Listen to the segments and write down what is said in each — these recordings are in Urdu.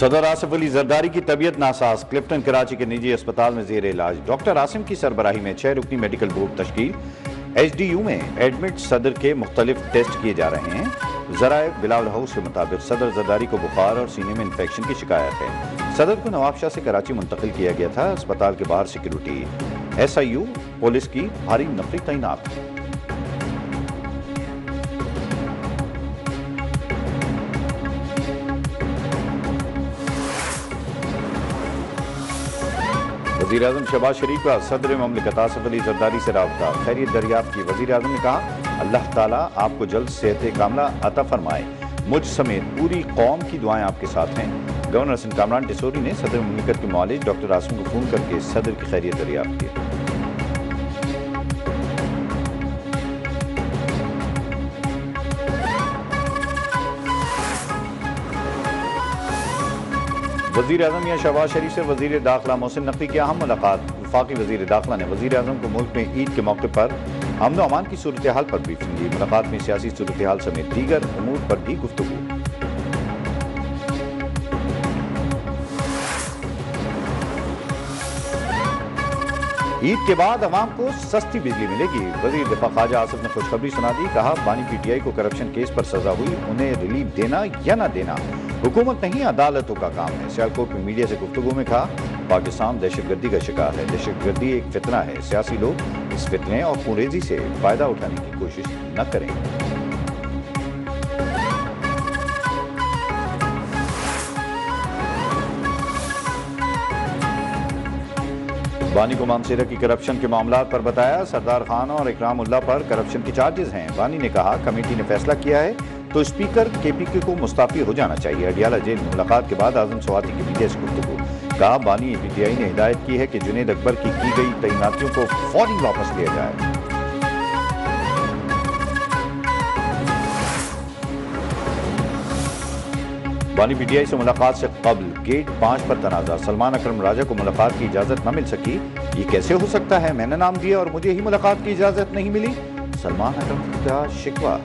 صدر آصف علی زرداری کی طبیعت ناساز، کلفٹن کراچی کے نجی اسپتال میں زیر علاج۔ ڈاکٹر عاصم کی سربراہی میں 6 رکنی میڈیکل بورڈ تشکیل۔ ایچ ڈی یو میں ایڈمٹ صدر کے مختلف ٹیسٹ کیے جا رہے ہیں۔ ذرائع بلاول ہاؤس کے مطابق صدر زرداری کو بخار اور سینے میں انفیکشن کی شکایت ہے۔ صدر کو نواب شاہ سے کراچی منتقل کیا گیا تھا۔ اسپتال کے باہر security, S I you police کی بھاری نفری تعینات۔ وزیر اعظم شہباز شریف کا صدر مملکت آصف علی زرداری سے رابطہ، خیریت دریافت کی۔ وزیر اعظم نے کہا اللہ تعالیٰ آپ کو جلد صحت کاملہ عطا فرمائے، مجھ سمیت پوری قوم کی دعائیں آپ کے ساتھ ہیں۔ گورنر حسن کامران ٹیسوری نے صدر مملکت کے معالج ڈاکٹر عاصم کو فون کر کے صدر کی خیریت دریافت کی۔ وزیر اعظم یا شہباز شریف سے وزیر داخلہ محسن نقوی کی اہم ملاقات۔ وفاقی وزیر داخلہ نے وزیر اعظم کو ملک میں عید کے موقع پر امن و امان کی صورتحال پر بریفنگ دی۔ ملاقات میں سیاسی صورتحال سمیت دیگر امور پر بھی گفتگو۔ عید کے بعد عوام کو سستی بجلی ملے گی۔ وزیر دفاع خواجہ آصف نے خوشخبری سنا دی، کہا بانی پی ٹی آئی کو کرپشن کیس پر سزا ہوئی، انہیں ریلیف دینا یا نہ دینا حکومت نہیں عدالتوں کا کام ہے۔ سیالکوٹ میں میڈیا سے گفتگو میں کہا پاکستان دہشت گردی کا شکار ہے، دہشت گردی ایک فتنہ ہے، سیاسی لوگ اس فتنے اور خونریزی سے فائدہ اٹھانے کی کوشش نہ کریں۔ بانی کو مانسیرہ کی کرپشن کے معاملات پر بتایا، سردار خان اور اکرام اللہ پر کرپشن کے چارجز ہیں۔ بانی نے کہا کمیٹی نے فیصلہ کیا ہے تو اسپیکر کے پی کے کو مستعفی ہو جانا چاہیے۔ اڈیالہ جیل میں ملاقات کے بعد اعظم سواتی کی میڈیا سے گفتگو، کہا بانی پی ٹی آئی نے ہدایت کی ہے کہ جنید اکبر کی گئی تعیناتیوں کو فوری واپس لیا جائے۔ بانی پی ٹی آئی سے ملاقات سے قبل گیٹ 5 پر تنازع، سلمان اکرم راجہ کو ملاقات کی اجازت نہ مل سکی، یہ کیسے ہو سکتا ہے، میں نے نام دیا اور مجھے ہی ملاقات کی اجازت نہیں ملی، سلمان اکرم کا شکوہ۔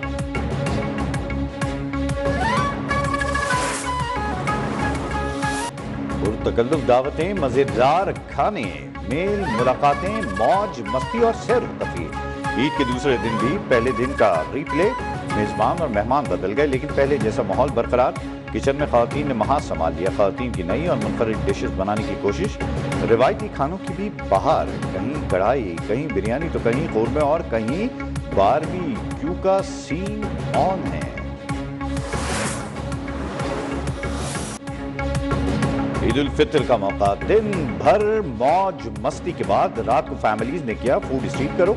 پرتکلف دعوتیں، مزیدار کھانے، میل ملاقاتیں، موج مستی اور سیر و تفریح۔ عید کے دوسرے دن بھی پہلے دن کا ری پلے، میزبان اور مہمان بدل گئے لیکن پہلے جیسا ماحول برقرار۔ کچن میں خواتین نے محاذ سنبھال لیا، خواتین کی نئی اور منفرد ڈشز بنانے کی کوشش، روایتی کھانوں کی بھی بہار، کہیں کڑھائی، کہیں بریانی تو کہیں قورمے اور کہیں باربی کیو کا سین آن ہے۔ عید الفطر کا موقع، دن بھر موج مستی کے بعد رات کو فیملیز نے کیا فوڈ اسٹریٹ کرو۔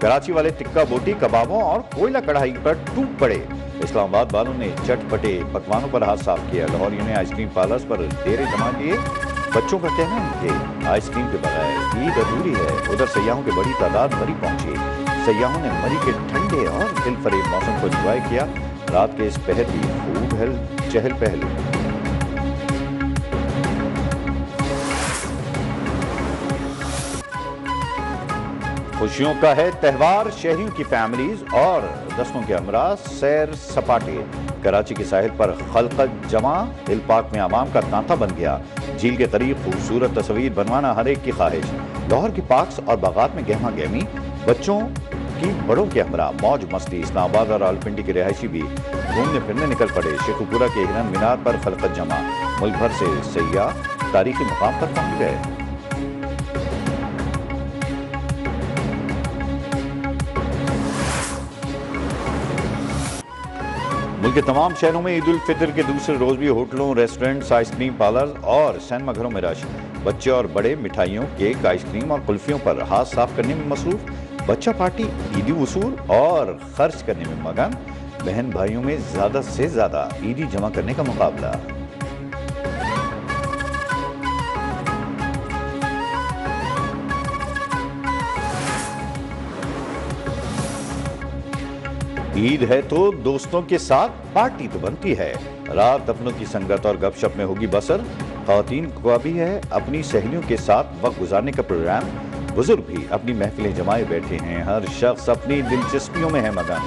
کراچی والے ٹکا بوٹی، کبابوں اور کوئلہ کڑھائی پر ٹوٹ پڑے۔ اسلام آباد والوں نے چٹ پٹے پکوانوں پر ہاتھ صاف کیا۔ لاہوریوں نے آئس کریم پارلرز پر ڈیرے جما لیے۔ بچوں کا کہنا ہے کہ آئس کریم کے بغیر عید ادھوری ہے۔ ادھر سیاحوں کی بڑی تعداد مری پہنچی۔ سیاحوں نے مری کے ٹھنڈے اور دل فریب موسم کو انجوائے کیا۔ رات کے اس پہر بھی خوب چہل پہل۔ خوشیوں کا ہے تہوار، شہریوں کی فیملیز اور دوستوں کے ہمراہ سیر سپاٹے۔ کراچی کے ساحل پر خلقت جمع، دل پاک میں عوام کا تانتا بن گیا۔ جھیل کے قریب خوبصورت تصویر بنوانا ہر ایک کی خواہش۔ لاہور کے پارکس اور باغات میں گہما گہمی، بچوں کی بڑوں کے ہمراہ موج مستی۔ اسلام آباد اور راولپنڈی کے رہائشی بھی گھومنے پھرنے نکل پڑے۔ شیخوپورہ کے ہرن مینار پر خلقت جمع، ملک بھر سے سیاح تاریخی مقام پر پہنچ گئے۔ ملک کے تمام شہروں میں عید الفطر کے دوسرے روز بھی ہوٹلوں، ریسٹورنٹس، آئس کریم پارلرز اور سینما گھروں میں رش۔ بچے اور بڑے مٹھائیوں، کیک، آئس کریم اور کلفیوں پر ہاتھ صاف کرنے میں مصروف۔ بچہ پارٹی، عیدی وصول اور خرچ کرنے میں مگن۔ بہن بھائیوں میں زیادہ سے زیادہ عیدی جمع کرنے کا مقابلہ۔ عید ہے تو دوستوں کے ساتھ پارٹی تو بنتی ہے۔ رات اپنوں کی سنگت اور گپ شپ میں ہوگی بسر۔ خواتین کا بھی ہے اپنی سہیلیوں کے ساتھ وقت گزارنے کا پروگرام۔ بزرگ بھی اپنی محفلیں جمائے بیٹھے ہیں، ہر شخص اپنی دلچسپیوں میں ہے مگن۔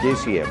KCM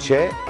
6